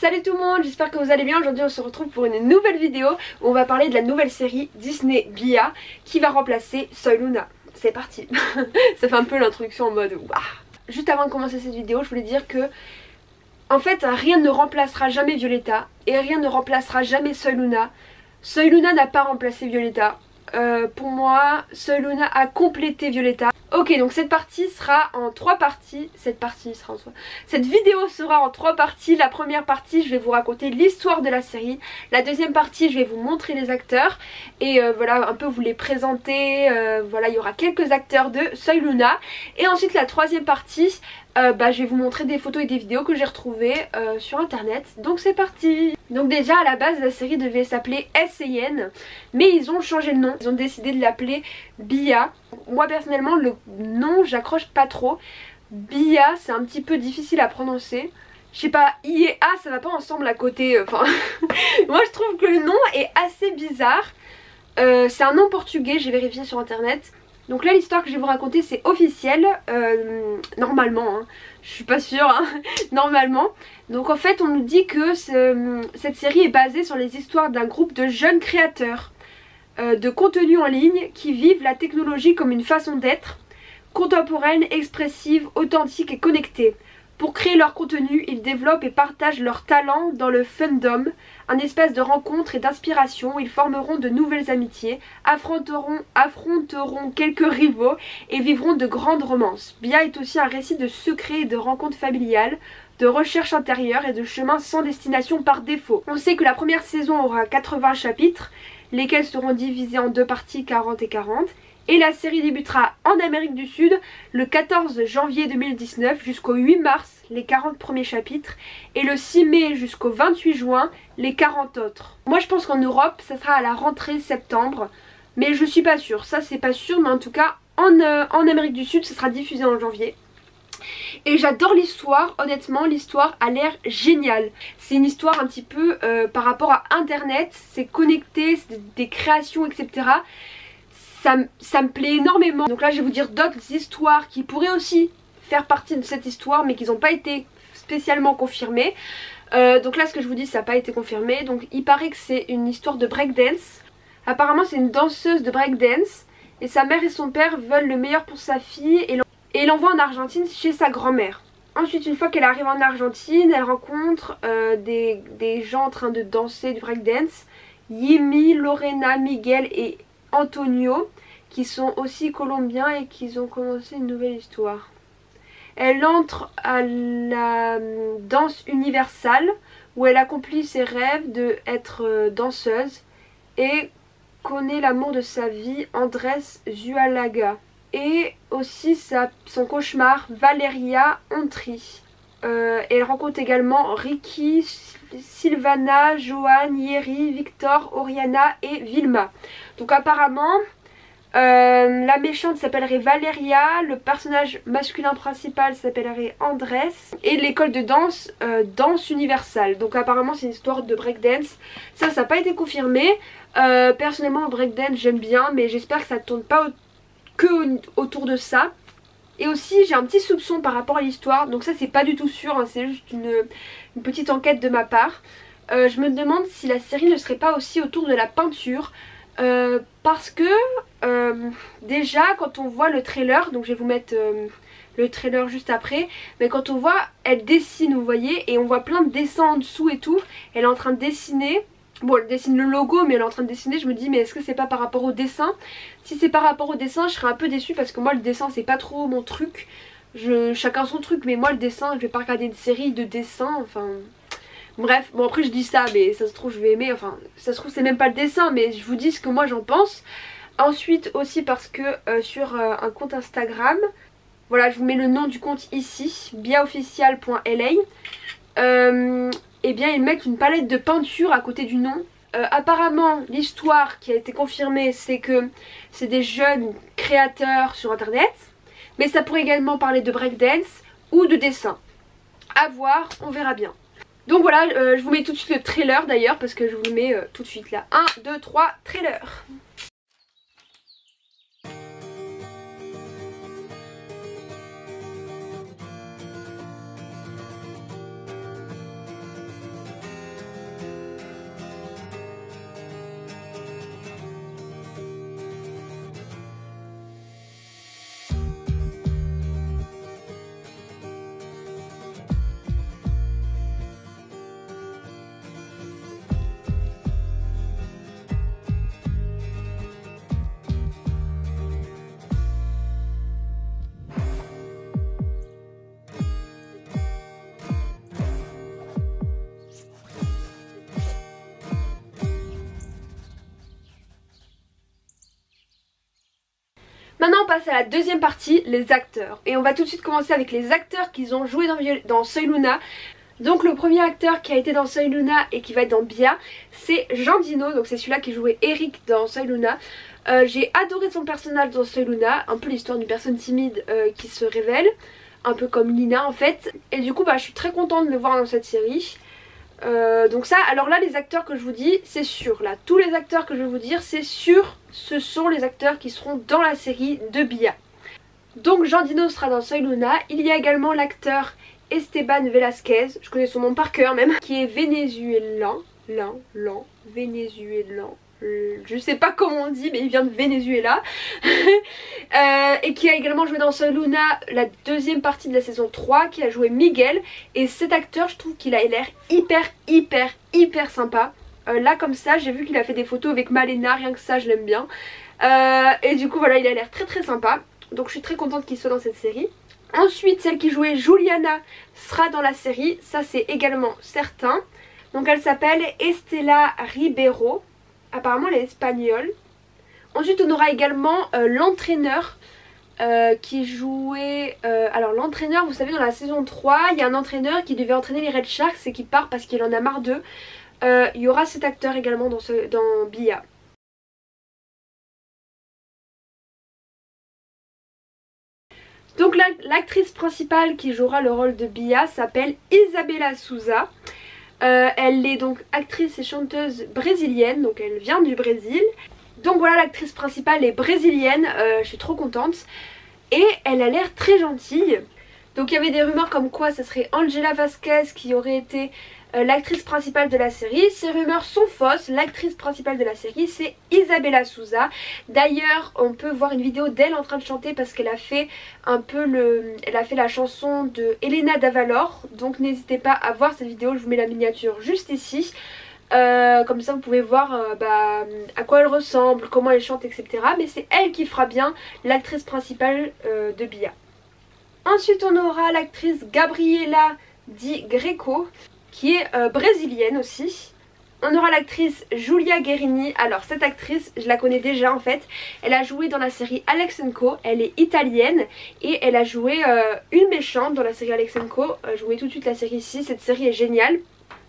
Salut tout le monde, j'espère que vous allez bien. Aujourd'hui on se retrouve pour une nouvelle vidéo où on va parler de la nouvelle série Disney Bia qui va remplacer Soy Luna. C'est parti. Ça fait un peu l'introduction en mode waouh. Juste avant de commencer cette vidéo, je voulais dire que en fait rien ne remplacera jamais Violetta et rien ne remplacera jamais Soy Luna. Soy Luna n'a pas remplacé Violetta. Pour moi, Soy Luna a complété Violetta. Ok, donc cette partie sera en 3 parties. Cette vidéo sera en 3 parties. La première partie, je vais vous raconter l'histoire de la série. La deuxième partie, je vais vous montrer les acteurs. Et voilà, un peu vous les présenter. Voilà, il y aura quelques acteurs de Soy Luna. Et ensuite, la troisième partie, je vais vous montrer des photos et des vidéos que j'ai retrouvées sur internet. Donc c'est parti. Donc déjà à la base la série devait s'appeler S&N, mais ils ont changé de nom. Ils ont décidé de l'appeler Bia. Moi personnellement le nom j'accroche pas trop. Bia c'est un petit peu difficile à prononcer. Je sais pas, I et A ça va pas ensemble à côté. Enfin moi je trouve que le nom est assez bizarre. C'est un nom portugais, j'ai vérifié sur internet. Donc là l'histoire que je vais vous raconter c'est officiel, normalement, hein. Je suis pas sûre, hein. Normalement. Donc en fait on nous dit que cette série est basée sur les histoires d'un groupe de jeunes créateurs de contenu en ligne qui vivent la technologie comme une façon d'être, contemporaine, expressive, authentique et connectée. Pour créer leur contenu, ils développent et partagent leurs talents dans le fandom, un espace de rencontre et d'inspiration. Ils formeront de nouvelles amitiés, affronteront quelques rivaux et vivront de grandes romances. Bia est aussi un récit de secrets et de rencontres familiales, de recherche intérieure et de chemins sans destination par défaut. On sait que la première saison aura 80 chapitres, lesquels seront divisés en 2 parties 40 et 40. Et la série débutera en Amérique du Sud le 14 janvier 2019 jusqu'au 8 mars les 40 premiers chapitres et le 6 mai jusqu'au 28 juin les 40 autres. Moi je pense qu'en Europe ça sera à la rentrée septembre, mais je suis pas sûre, ça c'est pas sûr, mais en tout cas en Amérique du Sud ça sera diffusé en janvier. Et j'adore l'histoire, honnêtement l'histoire a l'air géniale. C'est une histoire un petit peu par rapport à internet, c'est connecté, c'est des créations etc. Ça me plaît énormément. Donc là je vais vous dire d'autres histoires qui pourraient aussi faire partie de cette histoire mais qui n'ont pas été spécialement confirmées. Donc là ce que je vous dis ça n'a pas été confirmé. Donc il paraît que c'est une histoire de breakdance. Apparemment c'est une danseuse de breakdance et sa mère et son père veulent le meilleur pour sa fille et l'envoie en Argentine chez sa grand-mère. Ensuite une fois qu'elle arrive en Argentine, elle rencontre des gens en train de danser du breakdance. Yimi, Lorena, Miguel et Antonio, qui sont aussi colombiens et qui ont commencé une nouvelle histoire. Elle entre à la danse universelle où elle accomplit ses rêves d'être danseuse et connaît l'amour de sa vie, Andrés Zualaga. Et aussi son cauchemar, Valeria Ontri. Elle rencontre également Ricky, Sylvana, Johan, Yeri, Victor, Oriana et Vilma. Donc apparemment la méchante s'appellerait Valeria, le personnage masculin principal s'appellerait Andrés et l'école de danse, Danse Universelle. Donc apparemment c'est une histoire de breakdance. Ça n'a pas été confirmé. Personnellement breakdance j'aime bien mais j'espère que ça ne tourne pas autour de ça. Et aussi j'ai un petit soupçon par rapport à l'histoire, donc ça c'est pas du tout sûr, hein, c'est juste une petite enquête de ma part. Je me demande si la série ne serait pas aussi autour de la peinture, parce que déjà quand on voit le trailer, donc je vais vous mettre le trailer juste après, mais quand on voit elle dessine vous voyez, et on voit plein de dessins en dessous et tout, elle est en train de dessiner. Bon elle dessine le logo mais elle est en train de dessiner, je me dis mais est-ce que c'est pas par rapport au dessin? Si c'est par rapport au dessin je serais un peu déçue parce que moi le dessin c'est pas trop mon truc. Chacun son truc mais moi le dessin je vais pas regarder une série de dessins, enfin... Bref, bon après je dis ça mais ça se trouve je vais aimer, enfin ça se trouve c'est même pas le dessin mais je vous dis ce que moi j'en pense. Ensuite aussi parce que sur un compte Instagram, voilà je vous mets le nom du compte ici, biaofficial.la. Eh bien ils mettent une palette de peinture à côté du nom. Apparemment l'histoire qui a été confirmée c'est que c'est des jeunes créateurs sur internet, mais ça pourrait également parler de breakdance ou de dessin. À voir, on verra bien. Donc voilà, je vous mets tout de suite le trailer d'ailleurs parce que je vous le mets tout de suite là. 1, 2, 3, trailer. Maintenant on passe à la deuxième partie, les acteurs. Et on va tout de suite commencer avec les acteurs qui ont joué dans Soy Luna. Donc le premier acteur qui a été dans Soy Luna et qui va être dans Bia, c'est Jean Dino. Donc c'est celui-là qui jouait Eric dans Soy Luna. J'ai adoré son personnage dans Soy Luna, un peu l'histoire d'une personne timide qui se révèle, un peu comme Lina en fait. Et du coup bah, je suis très contente de le voir dans cette série. Donc ça, alors là les acteurs que je vous dis, c'est sûr, là tous les acteurs que je vais vous dire, c'est sûr, ce sont les acteurs qui seront dans la série de Bia. Donc Jean Dino sera dans Soy Luna. Il y a également l'acteur Esteban Velasquez, je connais son nom par cœur même, qui est vénézuélien, vénézuélan, je sais pas comment on dit mais il vient de Venezuela. Et qui a également joué dans Soy Luna la deuxième partie de la saison 3, qui a joué Miguel. Et cet acteur, je trouve qu'il a l'air hyper sympa. Là comme ça j'ai vu qu'il a fait des photos avec Malena, rien que ça je l'aime bien. Et du coup voilà, il a l'air très sympa. Donc je suis très contente qu'il soit dans cette série. Ensuite celle qui jouait Juliana sera dans la série, ça c'est également certain. Donc elle s'appelle Estela Ribeiro. Apparemment elle est espagnole. Ensuite on aura également l'entraîneur qui jouait... alors l'entraîneur, vous savez dans la saison 3, il y a un entraîneur qui devait entraîner les Red Sharks et qui part parce qu'il en a marre d'eux. Il y aura cet acteur également dans Bia. Donc l'actrice principale qui jouera le rôle de Bia s'appelle Isabela Souza. Elle est donc actrice et chanteuse brésilienne, donc elle vient du Brésil. Donc voilà, l'actrice principale est brésilienne, je suis trop contente. Et elle a l'air très gentille. Donc il y avait des rumeurs comme quoi ce serait Angela Vasquez qui aurait été l'actrice principale de la série. Ces rumeurs sont fausses, l'actrice principale de la série c'est Isabela Souza. D'ailleurs on peut voir une vidéo d'elle en train de chanter parce qu'elle a fait un peu elle a fait la chanson de Elena Davalor. Donc n'hésitez pas à voir cette vidéo, je vous mets la miniature juste ici. Comme ça vous pouvez voir à quoi elle ressemble, comment elle chante, etc. Mais c'est elle qui fera bien l'actrice principale de Bia. Ensuite on aura l'actrice Gabriela Di Greco qui est brésilienne aussi. On aura l'actrice Julia Guerini. Alors cette actrice je la connais déjà en fait. Elle a joué dans la série Alex & Co. Elle est italienne et elle a joué une méchante dans la série Alex & Co. Je vous mets tout de suite la série ici, cette série est géniale.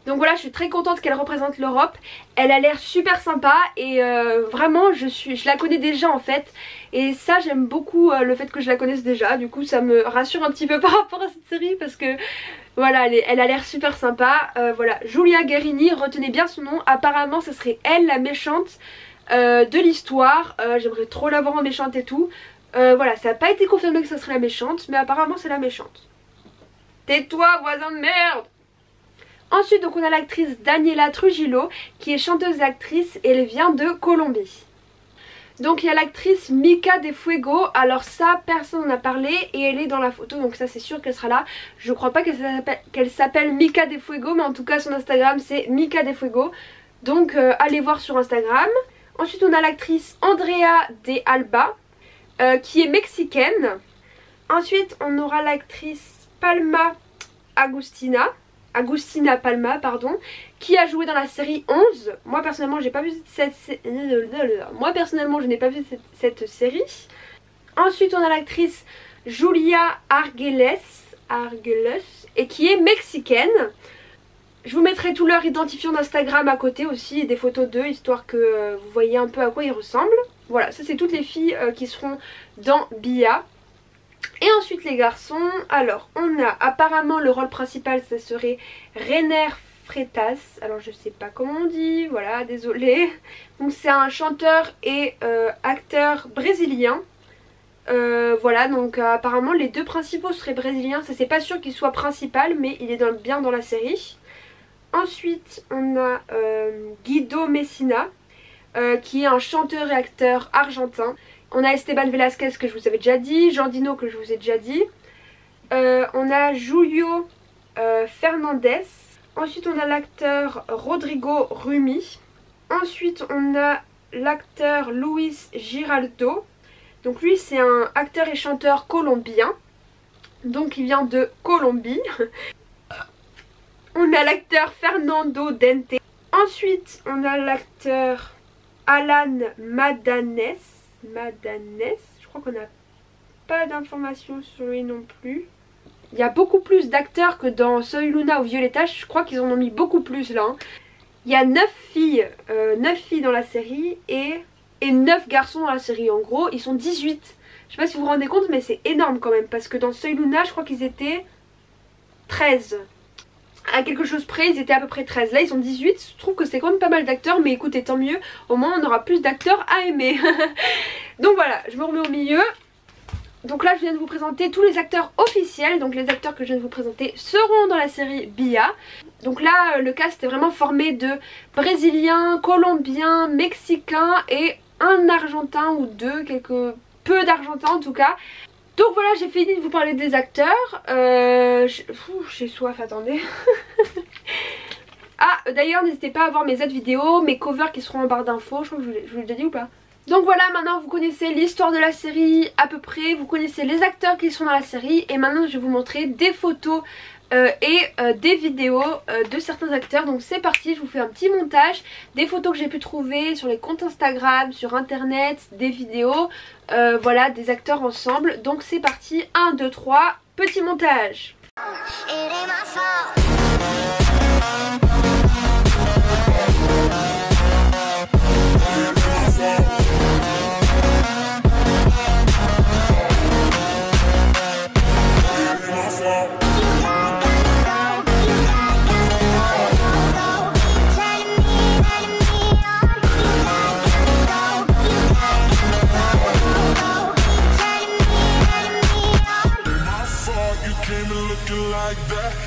Donc voilà, je suis très contente qu'elle représente l'Europe. Elle a l'air super sympa et vraiment je la connais déjà en fait. Et ça j'aime beaucoup le fait que je la connaisse déjà. Du coup ça me rassure un petit peu par rapport à cette série parce que voilà, elle a l'air super sympa. Voilà, Julia Guerini, retenez bien son nom. Apparemment ce serait elle la méchante de l'histoire. J'aimerais trop la voir en méchante et tout. Voilà, ça n'a pas été confirmé que ce serait la méchante, mais apparemment c'est la méchante. Tais-toi voisin de merde! Ensuite donc on a l'actrice Daniela Trujillo qui est chanteuse et actrice et elle vient de Colombie. Donc il y a l'actrice Mika de Fuego, alors ça personne n'en a parlé et elle est dans la photo donc ça c'est sûr qu'elle sera là. Je crois pas qu'elle s'appelle Mika de Fuego mais en tout cas son Instagram c'est Mika de Fuego. Donc allez voir sur Instagram. Ensuite on a l'actrice Andrea de Alba qui est mexicaine. Ensuite on aura l'actrice Palma Agustina Palma, pardon, qui a joué dans la série 11. Moi personnellement, j'ai pas vu cette série. Ensuite, on a l'actrice Julia Arguelles et qui est mexicaine. Je vous mettrai tout leur identifiant d'Instagram à côté aussi et des photos d'eux histoire que vous voyez un peu à quoi ils ressemblent. Voilà, ça c'est toutes les filles qui seront dans Bia. Et ensuite les garçons, alors on a apparemment le rôle principal ça serait Reiner Freitas, alors je sais pas comment on dit, voilà désolé. Donc c'est un chanteur et acteur brésilien. Voilà donc apparemment les deux principaux seraient brésiliens, ça c'est pas sûr qu'il soit principal mais il est bien dans la série. Ensuite on a Guido Messina qui est un chanteur et acteur argentin. On a Esteban Velasquez que je vous avais déjà dit, Jean Dino que je vous ai déjà dit. On a Julio Fernandez. Ensuite on a l'acteur Rodrigo Rumi. Ensuite on a l'acteur Luis Giraldo. Donc lui c'est un acteur et chanteur colombien. Donc il vient de Colombie. On a l'acteur Fernando Dente. Ensuite on a l'acteur Alan Madanes, je crois qu'on n'a pas d'informations sur lui non plus. Il y a beaucoup plus d'acteurs que dans Soy Luna ou Violetta, je crois qu'ils en ont mis beaucoup plus là. Hein. Il y a 9 filles dans la série et 9 garçons dans la série. En gros, ils sont 18. Je sais pas si vous vous rendez compte, mais c'est énorme quand même. Parce que dans Soy Luna, je crois qu'ils étaient 13. À quelque chose près, ils étaient à peu près 13. Là, ils sont 18. Je trouve que c'est quand même pas mal d'acteurs. Mais écoutez, tant mieux. Au moins, on aura plus d'acteurs à aimer. Donc voilà, je me remets au milieu. Donc là, je viens de vous présenter tous les acteurs officiels. Donc les acteurs que je viens de vous présenter seront dans la série Bia. Donc là, le cast est vraiment formé de Brésiliens, Colombiens, Mexicains et un Argentin ou deux, peu d'Argentins en tout cas. Donc voilà, j'ai fini de vous parler des acteurs. J'ai soif, attendez. Ah, d'ailleurs, n'hésitez pas à voir mes autres vidéos, mes covers qui seront en barre d'infos. Je crois que je vous l'ai déjà dit ou pas? Donc voilà, maintenant vous connaissez l'histoire de la série à peu près, vous connaissez les acteurs qui sont dans la série et maintenant je vais vous montrer des photos et des vidéos de certains acteurs. Donc c'est parti, je vous fais un petit montage, des photos que j'ai pu trouver sur les comptes Instagram, sur internet, des vidéos, voilà, des acteurs ensemble. Donc c'est parti, 1, 2, 3, petit montage.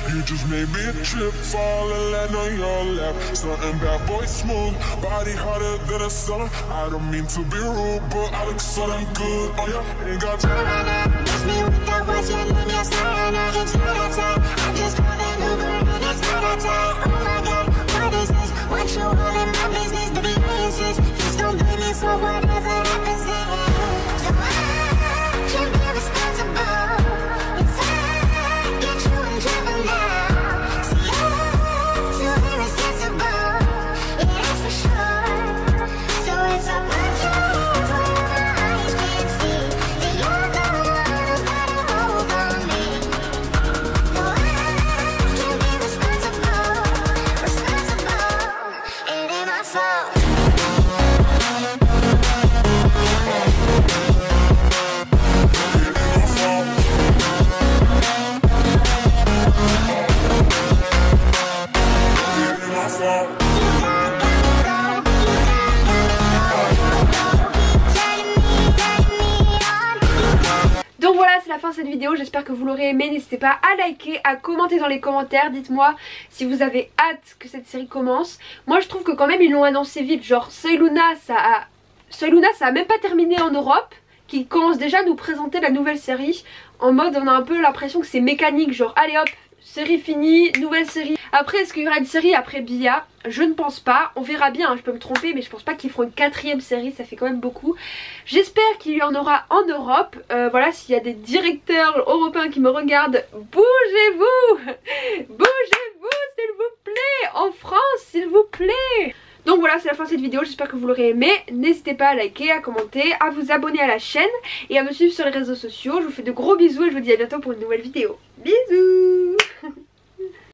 You just made me trip, fall and land on your lap. Something bad boy smooth, body harder than a summer. I don't mean to be rude, but I look so damn good. Oh yeah, ain't got time. Miss me with that watch and then you're staring at it that time. I just called an Uber and it's not that time. Oh my God, what is this? Want you all in my business, to be racist. Just don't blame me for whatever happens then. So I can't be responsible. Cette vidéo, j'espère que vous l'aurez aimé. N'hésitez pas à liker, à commenter dans les commentaires. Dites-moi si vous avez hâte que cette série commence. Moi je trouve que quand même ils l'ont annoncé vite. Genre Soy Luna ça a même pas terminé en Europe, qui commence déjà à nous présenter la nouvelle série. En mode on a un peu l'impression que c'est mécanique, genre allez hop, série finie, nouvelle série. Après est-ce qu'il y aura une série après Bia? Je ne pense pas, on verra bien, hein, je peux me tromper, mais je pense pas qu'ils feront une 4e série, ça fait quand même beaucoup. J'espère qu'il y en aura en Europe. Voilà, s'il y a des directeurs européens qui me regardent, bougez-vous, bougez-vous s'il vous plaît, en France s'il vous plaît. Donc voilà, c'est la fin de cette vidéo, j'espère que vous l'aurez aimé. N'hésitez pas à liker, à commenter, à vous abonner à la chaîne et à me suivre sur les réseaux sociaux. Je vous fais de gros bisous et je vous dis à bientôt pour une nouvelle vidéo. Bisous.